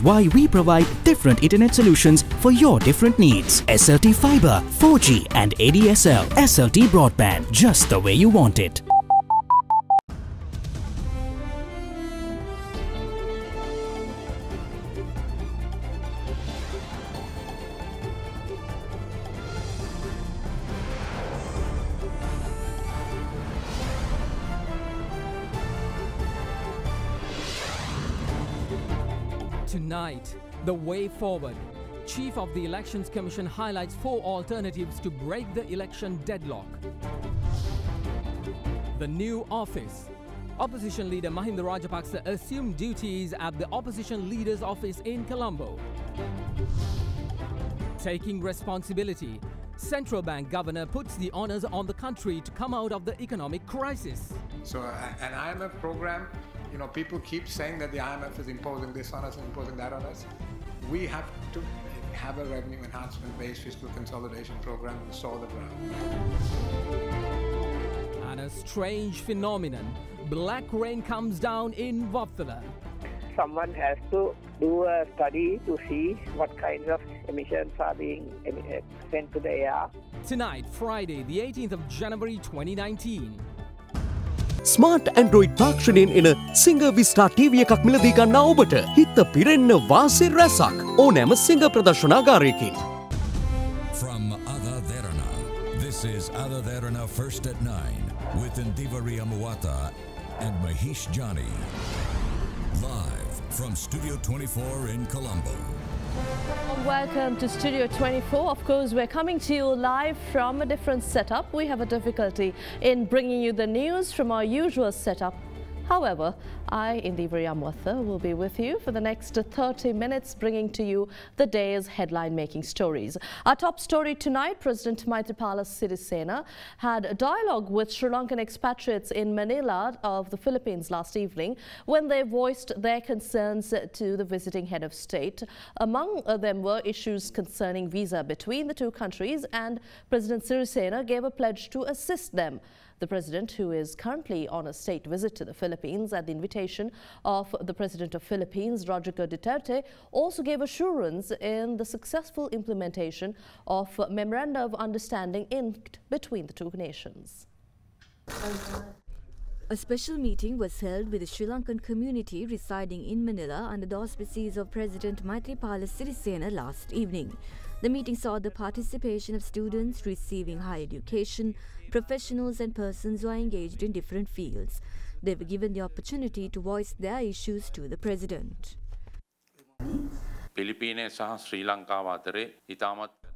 Why we provide different internet solutions for your different needs. SLT Fiber, 4G and ADSL. SLT Broadband, just the way you want it. Tonight, the way forward. Chief of the Elections Commission highlights 4 alternatives to break the election deadlock. The new office. Opposition leader Mahinda Rajapaksa assumed duties at the opposition leader's office in Colombo. Taking responsibility. Central Bank governor puts the onus on the country to come out of the economic crisis. So an IMF program, you know, people keep saying that the IMF is imposing this on us and imposing that on us. We have to have a revenue enhancement-based fiscal consolidation program and solve the ground. And a strange phenomenon. Black rain comes down in WATTALA. Someone has to do a study to see what kinds of emissions are being sent to the air. Tonight, Friday, the 18th of January 2019. Smart Android තාක්ෂණයෙන් එන සිංග විස්ටා TV එකක් මිලදී ගන්න ඔබට හිත පිරෙන්න වාසි රැසක් ඕනෑම සිංග ප්‍රදර්ශනාගාරයකින්. From Derana, this is Derana First at 9 with Untitled Chapter and Mahesh Johnny. Live from Studio 24 in Colombo. Welcome to Studio 24. Of course, we're coming to you live from a different setup. We have a difficulty in bringing you the news from our usual setup. However, I, Indivri Amwatha, will be with you for the next 30 minutes, bringing to you the day's headline-making stories. Our top story tonight, President Maithripala Sirisena had a dialogue with Sri Lankan expatriates in Manila of the Philippines last evening when they voiced their concerns to the visiting head of state. Among them were issues concerning visa between the two countries, and President Sirisena gave a pledge to assist them. The president, who is currently on a state visit to the Philippines at the invitation of the President of Philippines, Rodrigo Duterte, also gave assurance in the successful implementation of Memoranda of Understanding inked between the two nations. A special meeting was held with the Sri Lankan community residing in Manila under the auspices of President Maithripala Sirisena last evening. The meeting saw the participation of students receiving higher education, professionals and persons who are engaged in different fields. They were given the opportunity to voice their issues to the President.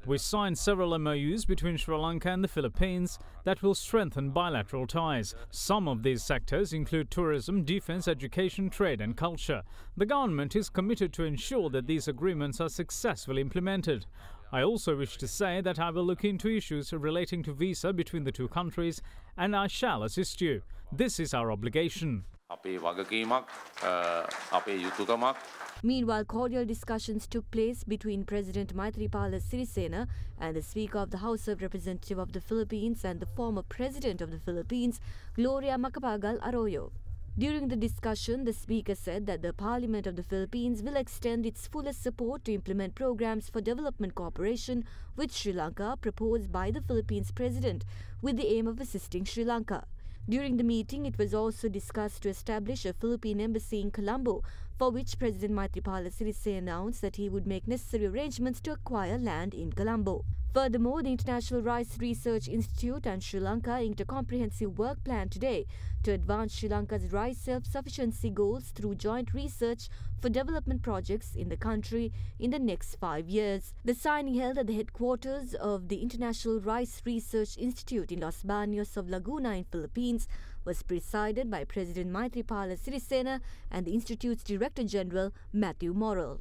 We signed several MOU'S between Sri Lanka and the Philippines that will strengthen bilateral ties. Some of these sectors include tourism, defense, education, trade and culture. The government is committed to ensure that these agreements are successfully implemented. I also wish to say that I will look into issues relating to visa between the two countries, and I shall assist you. This is our obligation. Meanwhile, cordial discussions took place between President Maithripala Sirisena and the Speaker of the House of Representatives of the Philippines and the former President of the Philippines, Gloria Macapagal Arroyo. During the discussion, the Speaker said that the Parliament of the Philippines will extend its fullest support to implement programs for development cooperation with Sri Lanka proposed by the Philippines President with the aim of assisting Sri Lanka. During the meeting, it was also discussed to establish a Philippine embassy in Colombo, for which President Maithripala Sirisena announced that he would make necessary arrangements to acquire land in Colombo. Furthermore, the International Rice Research Institute and Sri Lanka inked a comprehensive work plan today to advance Sri Lanka's rice self-sufficiency goals through joint research for development projects in the country in the next 5 years. The signing held at the headquarters of the International Rice Research Institute in Los Baños of Laguna in Philippines was presided by President Maithripala Sirisena and the Institute's Director General, Matthew Morrell.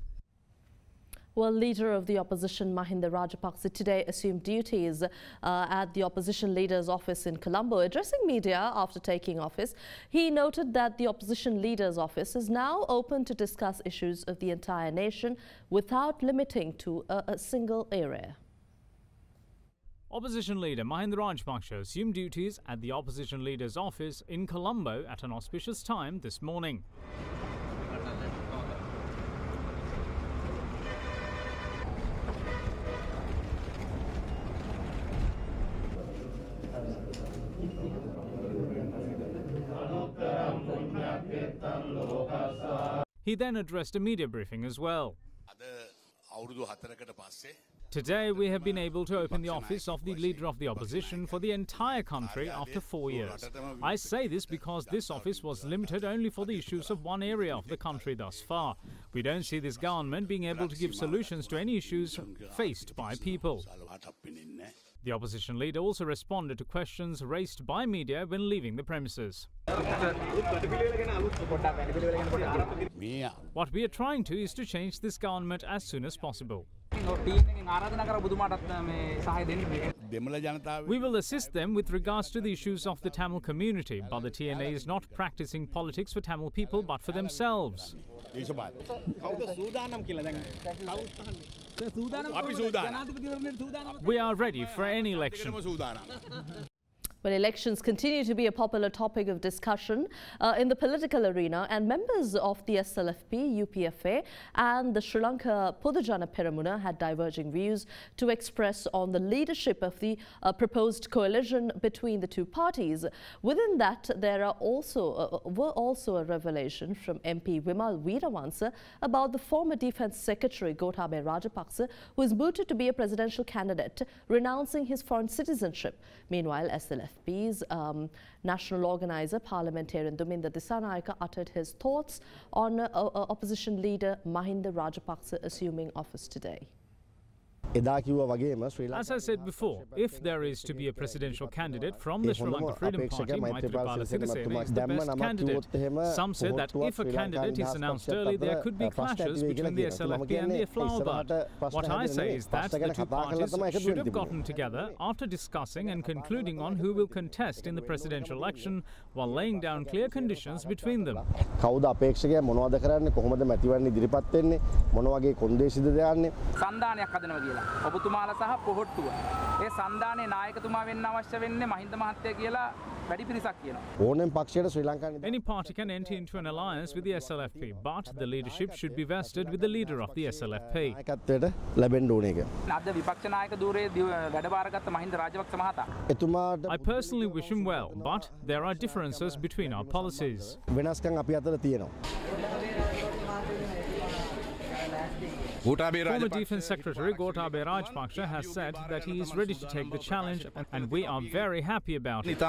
Well, leader of the opposition Mahinda Rajapaksa today assumed duties at the opposition leader's office in Colombo. Addressing media after taking office, he noted that the opposition leader's office is now open to discuss issues of the entire nation without limiting to a single area. Opposition leader Mahinda Rajapaksa assumed duties at the opposition leader's office in Colombo at an auspicious time this morning. He then addressed a media briefing as well. Today we have been able to open the office of the Leader of the Opposition for the entire country after 4 years. I say this because this office was limited only for the issues of one area of the country thus far. We don't see this government being able to give solutions to any issues faced by people. The opposition leader also responded to questions raised by media when leaving the premises. What we are trying to is to change this government as soon as possible. We will assist them with regards to the issues of the Tamil community, but the TNA is not practicing politics for Tamil people but for themselves. We are ready for any election. Well, elections continue to be a popular topic of discussion in the political arena, and members of the SLFP, UPFA and the Sri Lanka Podujana Peramuna had diverging views to express on the leadership of the proposed coalition between the two parties. Within that, there are were also a revelation from MP Wimal Weerawansa about the former Defence Secretary Gotabaya Rajapaksa, who is mooted to be a presidential candidate, renouncing his foreign citizenship. Meanwhile, SLFP's national organizer, parliamentarian Duminda Dissanayaka, uttered his thoughts on opposition leader Mahinda Rajapaksa assuming office today. As I said before, if there is to be a presidential candidate from the Sri Lanka Freedom Party, Maithripala Sirisena is the best candidate. Some say that if a candidate is announced early, there could be clashes between the SLFP and the Flowerbud. What I say is that the two parties should have gotten together after discussing and concluding on who will contest in the presidential election while laying down clear conditions between them. ඔබතුමාලා සහ පොහොට්ටුව ඒ සන්දානයේ නායකතුමා වෙන්න අවශ්‍ය වෙන්නේ මහින්ද මහත්තයා කියලා වැඩි පිරිසක් කියනවා. Any party can enter into an alliance with the SLFP, but the leadership should be vested with the leader of the SLFP. අද විපක්ෂ නායක ධූරයේ වැඩබාරගත්ත මහින්ද රාජපක්ෂ මහතා. I personally wish him well, but there are differences between our policies. Former Defence Secretary Gotabaya Rajapaksa has said that he is ready to take the challenge, and we are very happy about it.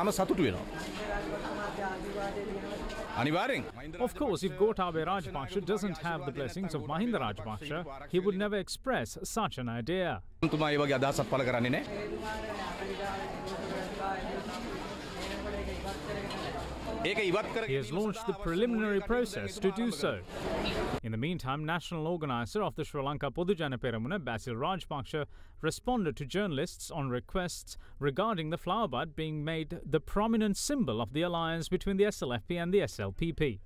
Of course, if Gotabaya Rajapaksa doesn't have the blessings of Mahinda Rajapaksa, he would never express such an idea. He has launched the preliminary process to do so. In the meantime, national organizer of the Sri Lanka Podujana Peramuna, BASIL Rajapaksa, responded to journalists on requests regarding the flowerbud being made the prominent symbol of the alliance between the SLFP and the SLPP.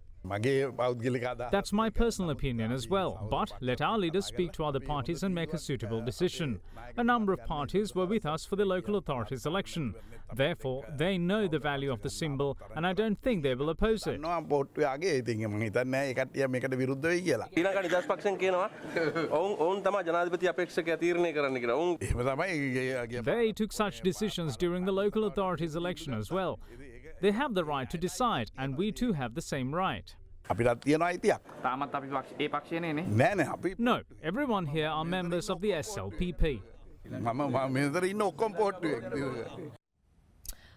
That's my personal opinion as well, but let our leaders speak to other parties and make a suitable decision. A number of parties were with us for the local authorities election. Therefore, they know the value of the symbol, and I don't think they will oppose it. They took such decisions during the local authorities election as well. They have the right to decide, and we too have the same right. No, everyone here are members of the SLPP.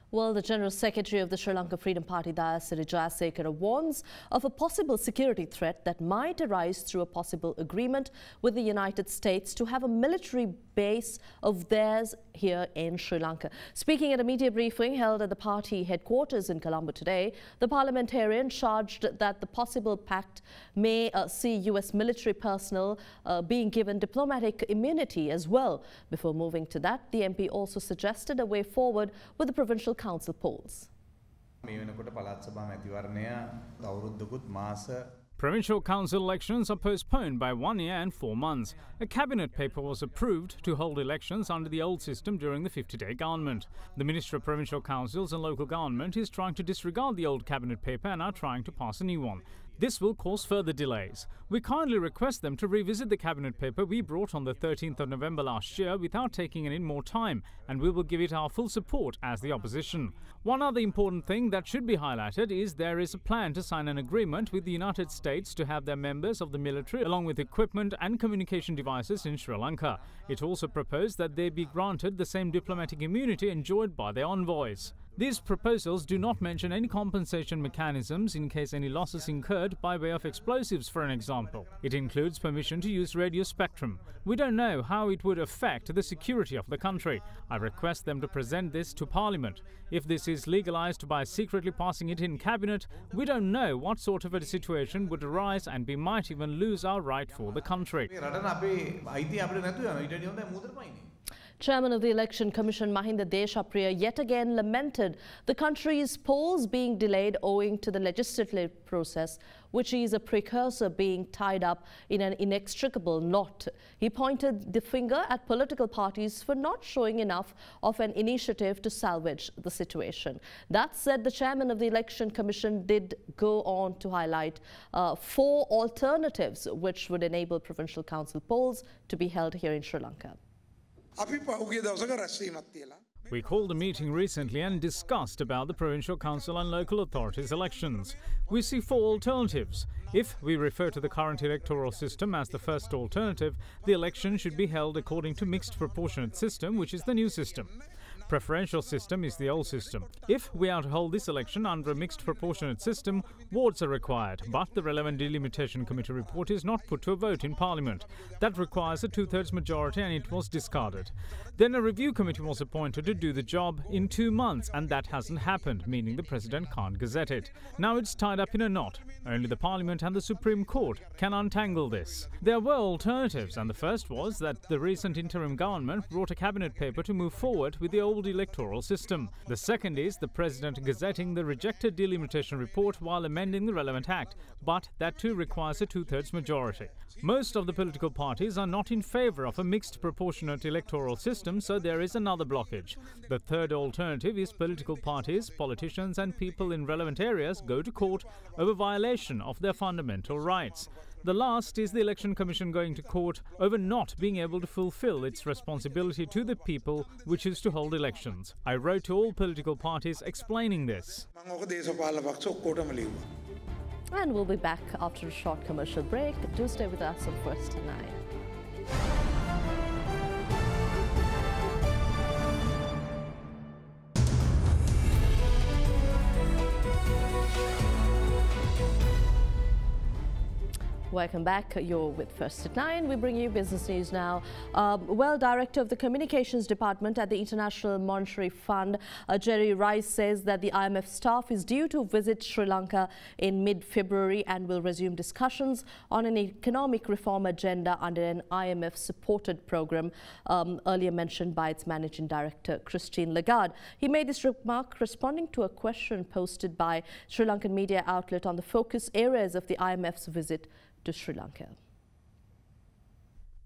Well, the General Secretary of the Sri Lanka Freedom Party, DAYASIRI JAYASEKARA, warns of a possible security threat that might arise through a possible agreement with the United States to have a military base of theirs here in Sri Lanka. Speaking at a media briefing held at the party headquarters in Colombo today, the parliamentarian charged that the possible pact may see US military personnel being given diplomatic immunity as well. Before moving to that, the MP also suggested a way forward with the provincial council polls. Provincial council elections are postponed by 1 year and 4 months. A cabinet paper was approved to hold elections under the old system during the 50-day government. The Minister of Provincial Councils and Local Government is trying to disregard the old cabinet paper and are trying to pass a new one. This will cause further delays. We kindly request them to revisit the cabinet paper we brought on the 13th of November last year without taking any more time, and we will give it our full support as the opposition. One other important thing that should be highlighted is there is a plan to sign an agreement with the United States to have their members of the military along with equipment and communication devices in Sri Lanka. It also proposed that they be granted the same diplomatic immunity enjoyed by their envoys. These proposals do not mention any compensation mechanisms in case any losses incurred by way of explosives, for an example. It includes permission to use radio spectrum. We don't know how it would affect the security of the country. I request them to present this to Parliament. If this is legalized by secretly passing it in Cabinet, we don't know what sort of a situation would arise and we might even lose our right for the country. Chairman of the Election Commission Mahinda yet again lamented the country's polls being delayed owing to the legislative process, which is a precursor being tied up in an inextricable knot. He pointed the finger at political parties for not showing enough of an initiative to salvage the situation. That said, the chairman of the Election Commission did go on to highlight 4 alternatives which would enable provincial council polls to be held here in Sri Lanka. We called a meeting recently and discussed about the provincial council and local authorities elections. We see 4 alternatives. If we refer to the current electoral system as the first alternative, the election should be held according to mixed proportionate system, which is the new system. Preferential system is the old system. If we are to hold this election under a mixed proportionate system, wards are required, but the relevant delimitation committee report is not put to a vote in Parliament. That requires a 2/3 majority and it was discarded. Then a review committee was appointed to do the job in 2 months, and that hasn't happened, meaning the President can't gazette it. Now it's tied up in a knot. Only the Parliament and the Supreme Court can untangle this. There were alternatives, and the first was that the recent interim government brought a cabinet paper to move forward with the old electoral system. The second is the President gazetting the rejected delimitation report while amending the relevant act, but that too requires a 2/3 majority. Most of the political parties are not in favour of a mixed proportionate electoral system, so there is another blockage. The third alternative is political parties, politicians and people in relevant areas go to court over violation of their fundamental rights. The last is the Election Commission going to court over not being able to fulfill its responsibility to the people, which is to hold elections. I wrote to all political parties explaining this. And we'll be back after a short commercial break. Do stay with us on First to 9. Welcome back. You're with First at 9. We bring you business news now. Director of the Communications Department at the International Monetary Fund, Jerry Rice, says that the IMF staff is due to visit Sri Lanka in mid-February and will resume discussions on an economic reform agenda under an IMF-supported program earlier mentioned by its Managing Director, Christine Lagarde. He made this remark responding to a question posted by Sri Lankan media outlet on the focus areas of the IMF's visit to Sri Lanka.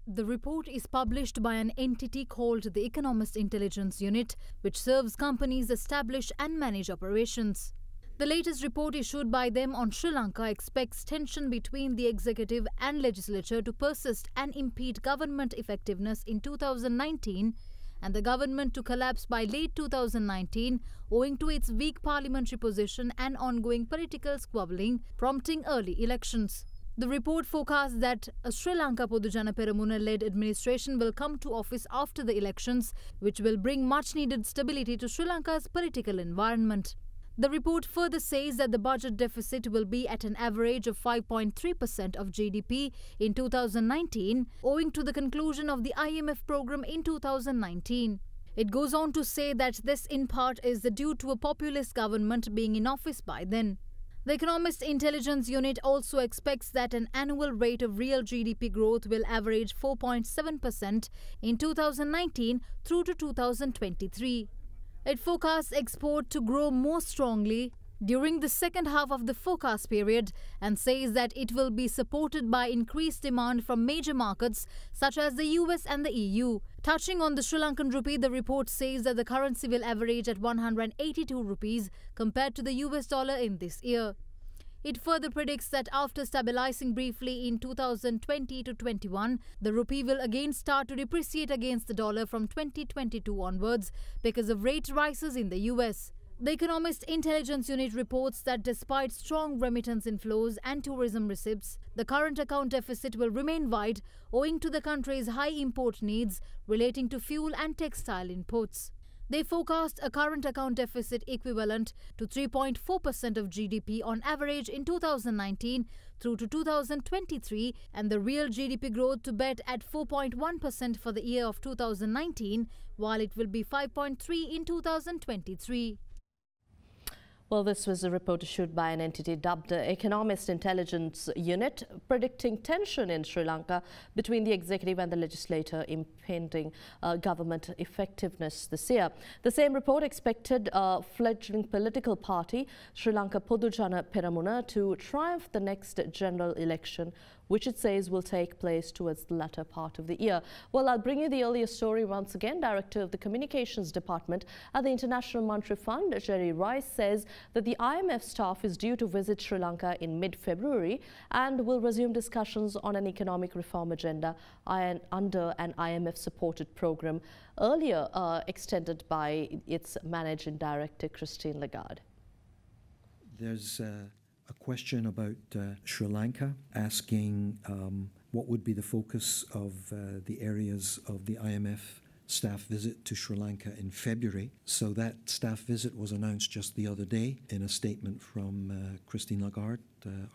The report is published by an entity called the Economist Intelligence Unit, which serves companies establish and manage operations. The latest report issued by them on Sri Lanka expects tension between the executive and legislature to persist and impede government effectiveness in 2019 and the government to collapse by late 2019 owing to its weak parliamentary position and ongoing political squabbling, prompting early elections. The report forecasts that a Sri Lanka Podujana Peramuna-led administration will come to office after the elections, which will bring much-needed stability to Sri Lanka's political environment. The report further says that the budget deficit will be at an average of 5.3% of GDP in 2019, owing to the conclusion of the IMF program in 2019. It goes on to say that this in part is due to a populist government being in office by then. The Economist Intelligence Unit also expects that an annual rate of real GDP growth will average 4.7% in 2019 through to 2023. It forecasts export to grow more strongly during the second half of the forecast period and says that it will be supported by increased demand from major markets such as the US and the EU. Touching on the Sri Lankan rupee, the report says that the currency will average at 182 rupees compared to the US dollar in this year. It further predicts that after stabilizing briefly in 2020 to 21, the rupee will again start to depreciate against the dollar from 2022 onwards because of rate rises in the US. The Economist Intelligence Unit reports that despite strong remittance inflows and tourism receipts, the current account deficit will remain wide owing to the country's high import needs relating to fuel and textile imports. They forecast a current account deficit equivalent to 3.4% of GDP on average in 2019 through to 2023 and the real GDP growth to bet at 4.1% for the year of 2019, while it will be 5.3% in 2023. Well, this was a report issued by an entity dubbed the Economist Intelligence Unit, predicting tension in Sri Lanka between the executive and the legislature impeding government effectiveness this year. The same report expected a fledgling political party, Sri Lanka Podujana Peramuna, to triumph the next general election, which it says will take place towards the latter part of the year. Well, I'll bring you the earlier story once again. Director of the Communications Department at the International Monetary Fund, Jerry Rice, says that the IMF staff is due to visit Sri Lanka in mid-February and will resume discussions on an economic reform agenda under an IMF-supported program earlier extended by its managing director, Christine Lagarde. There's a question about Sri Lanka, asking what would be the focus of the areas of the IMF staff visit to Sri Lanka in February. So that staff visit was announced just the other day in a statement from Christine Lagarde,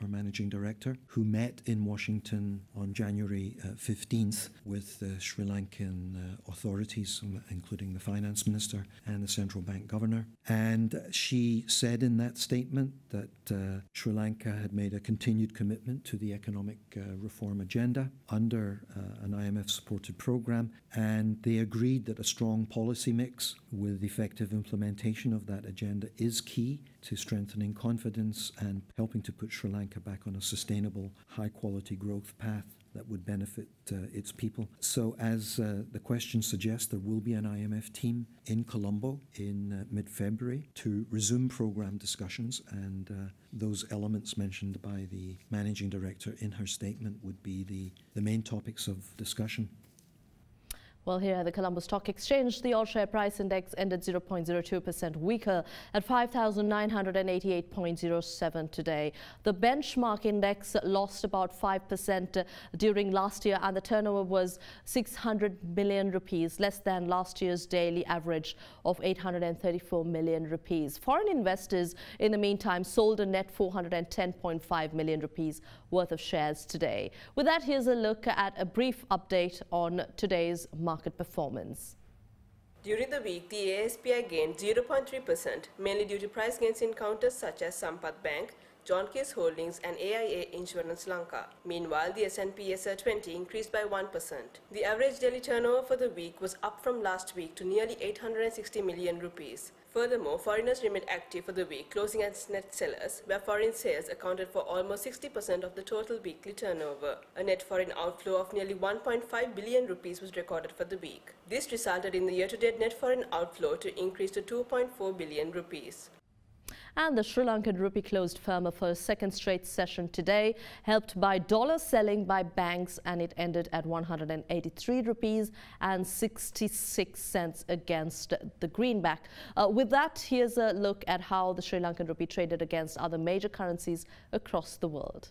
our managing director, who met in Washington on January 15th with the Sri Lankan authorities, including the finance minister and the central bank governor. And she said in that statement that Sri Lanka had made a continued commitment to the economic reform agenda under an IMF-supported program, and they agreed that a strong policy mix with effective implementation of that agenda is key to strengthening confidence and helping to put Sri Lanka back on a sustainable, high-quality growth path that would benefit its people. So as the question suggests, there will be an IMF team in Colombo in mid-February to resume program discussions, and those elements mentioned by the managing director in her statement would be the main topics of discussion. Well, here at the Colombo Stock Exchange, the all-share price index ended 0.02% weaker at 5,988.07 today. The benchmark index lost about 5% during last year, and the turnover was 600 million rupees, less than last year's daily average of 834 million rupees. Foreign investors, in the meantime, sold a net 410.5 million rupees worth of shares today. With that, here's a look at a brief update on today's market performance. During the week, the ASPI gained 0.3%, mainly due to price gains in counters such as Sampath Bank, John Keys Holdings and AIA Insurance Lanka. Meanwhile, the S&P SR20 increased by 1%. The average daily turnover for the week was up from last week to nearly 860 million rupees. Furthermore, foreigners remained active for the week, closing as net sellers, where foreign sales accounted for almost 60% of the total weekly turnover. A net foreign outflow of nearly 1.5 billion rupees was recorded for the week. This resulted in the year-to-date net foreign outflow to increase to 2.4 billion rupees. And the Sri Lankan rupee closed firmer for a second straight session today, helped by dollar selling by banks, and it ended at 183 rupees and 66 cents against the greenback. With that, here's a look at how the Sri Lankan rupee traded against other major currencies across the world.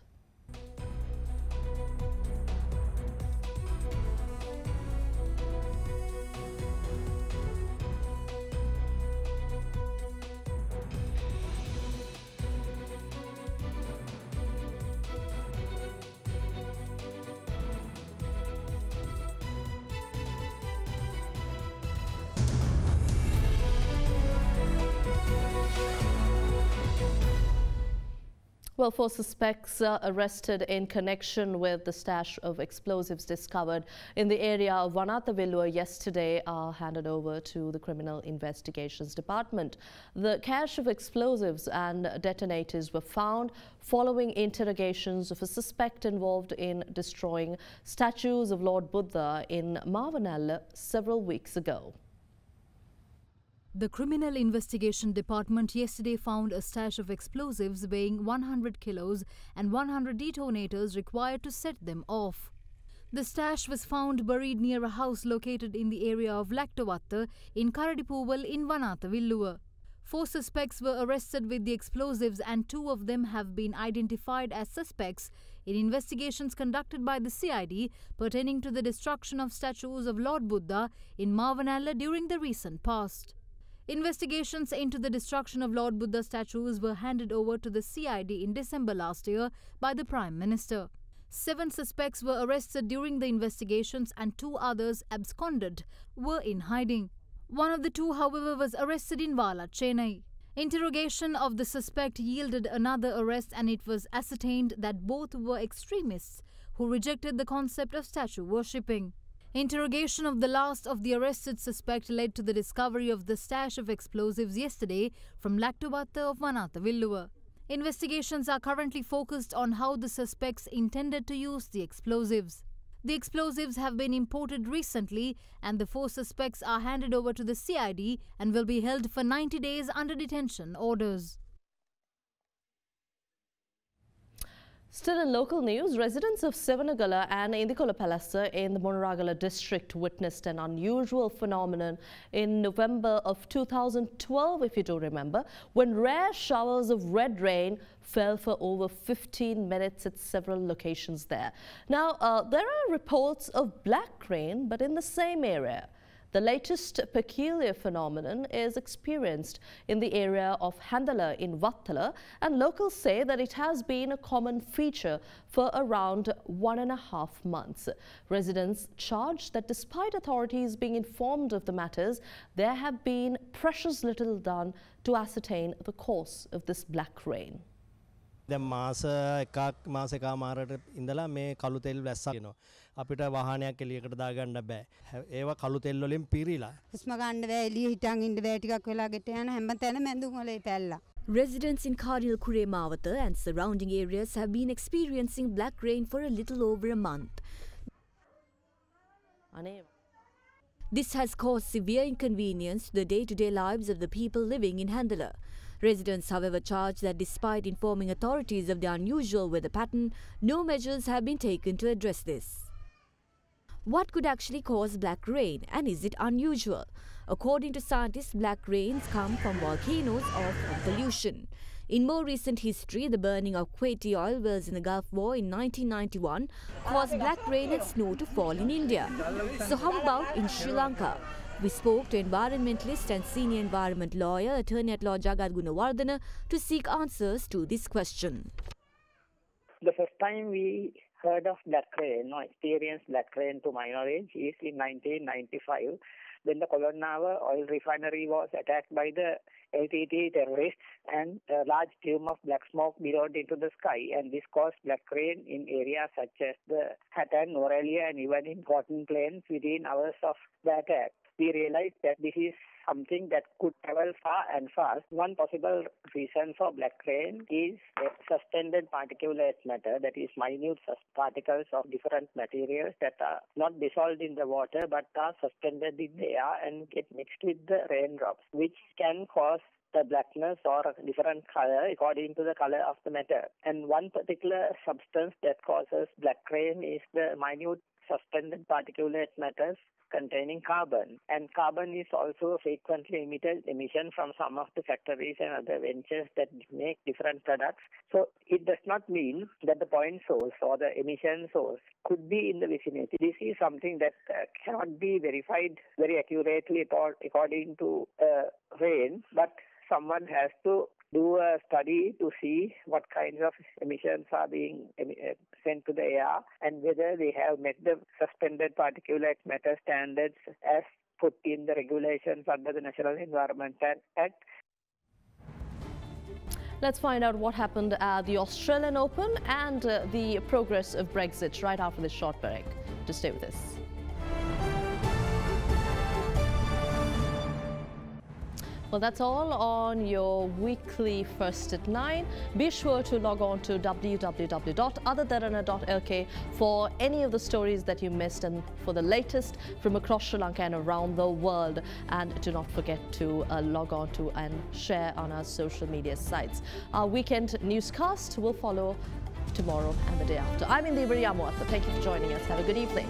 Well, 4 suspects arrested in connection with the stash of explosives discovered in the area of WANATHAWILLUWA yesterday are handed over to the Criminal Investigations Department. The cache of explosives and detonators were found following interrogations of a suspect involved in destroying statues of Lord Buddha in MOU'S several weeks ago. The Criminal Investigation Department yesterday found a stash of explosives weighing 100 kilos and 100 detonators required to set them off. The stash was found buried near a house located in the area of Laktovatta in Karadipuval in WANATHAWILLUWA. 4 suspects were arrested with the explosives and 2 of them have been identified as suspects in investigations conducted by the CID pertaining to the destruction of statues of Lord Buddha in Mavanalla during the recent past. Investigations into the destruction of Lord Buddha statues were handed over to the CID in December last year by the Prime Minister. 7 suspects were arrested during the investigations and 2 others absconded, were in hiding. One of the 2, however, was arrested in Vala, Chennai. Interrogation of the suspect yielded another arrest and it was ascertained that both were extremists who rejected the concept of statue worshipping. Interrogation of the last of the arrested suspect led to the discovery of the stash of explosives yesterday from Laktovatta of WANATHAWILLUWA. Investigations are currently focused on how the suspects intended to use the explosives. The explosives have been imported recently and the 4 suspects are handed over to the CID and will be held for 90 days under detention orders. Still in local news, residents of Sevanagala and Indikolapalassa in the Monaragala district witnessed an unusual phenomenon in November of 2012, if you do remember, when rare showers of red rain fell for over 15 minutes at several locations there. Now, there are reports of black rain, but in the same area. The latest peculiar phenomenon is experienced in the area of Handala in WATTALA, and locals say that it has been a common feature for around 1.5 months. Residents charge that despite authorities being informed of the matters, there have been precious little done to ascertain the cause of this black rain. දැන් මාස එකමාරට ඉඳලා මේ කළු තෙල් වැස්සා කියනවා. අපිට වාහනයක් එළියකට දාගන්න බෑ. ඒවා කළු තෙල් වලින් පිරීලා. හුස්ම ගන්න බෑ එළිය හිටන් ඉන්න බෑ ටිකක් වෙලා ගෙට යන හැමතැනම ඇඳුම් වලේ පැල්ලා. Residents in Karil Kure Mawata and surrounding areas have been experiencing black rain for a little over a month. This has caused severe inconvenience to the day-to-day lives of the people living in Handala. Residents, however, charge that despite informing authorities of the unusual weather pattern, no measures have been taken to address this. What could actually cause black rain, and is it unusual? According to scientists, black rains come from volcanoes or from pollution. In more recent history, the burning of Kuwaiti oil wells in the Gulf War in 1991 caused black rain and snow to fall in India. So how about in Sri Lanka? We spoke to environmentalist and senior environment lawyer, attorney at law Jagat Gunawardana, to seek answers to this question. The first time we heard of black rain or experienced black rain to my knowledge is in 1995 when the Kolonnawa oil refinery was attacked by the LTT terrorists and a large plume of black smoke billowed into the sky, and this caused black rain in areas such as the Hatton, Norelia and even in Cotton Plains within hours of the attack. We realized that this is something that could travel far and fast. One possible reason for black rain is a suspended particulate matter, that is minute particles of different materials that are not dissolved in the water but are suspended in the air and get mixed with the raindrops, which can cause the blackness or a different color according to the color of the matter. And one particular substance that causes black rain is the minute suspended particulate matters containing carbon, and carbon is also frequently emission from some of the factories and other ventures that make different products. So it does not mean that the point source or the emission source could be in the vicinity. This is something that cannot be verified very accurately according to rain, but someone has to do a study to see what kinds of emissions are being sent to the air and whether they have met the suspended particulate matter standards as put in the regulations under the National Environment Act. Let's find out what happened at the Australian Open and the progress of Brexit right after this short break. Just stay with us. Well, that's all on your weekly First at 9. Be sure to log on to www.otherderana.lk for any of the stories that you missed and for the latest from across Sri Lanka and around the world. And do not forget to log on to and share on our social media sites. Our weekend newscast will follow tomorrow and the day after. I'm Untitled Chapter. Thank you for joining us. Have a good evening.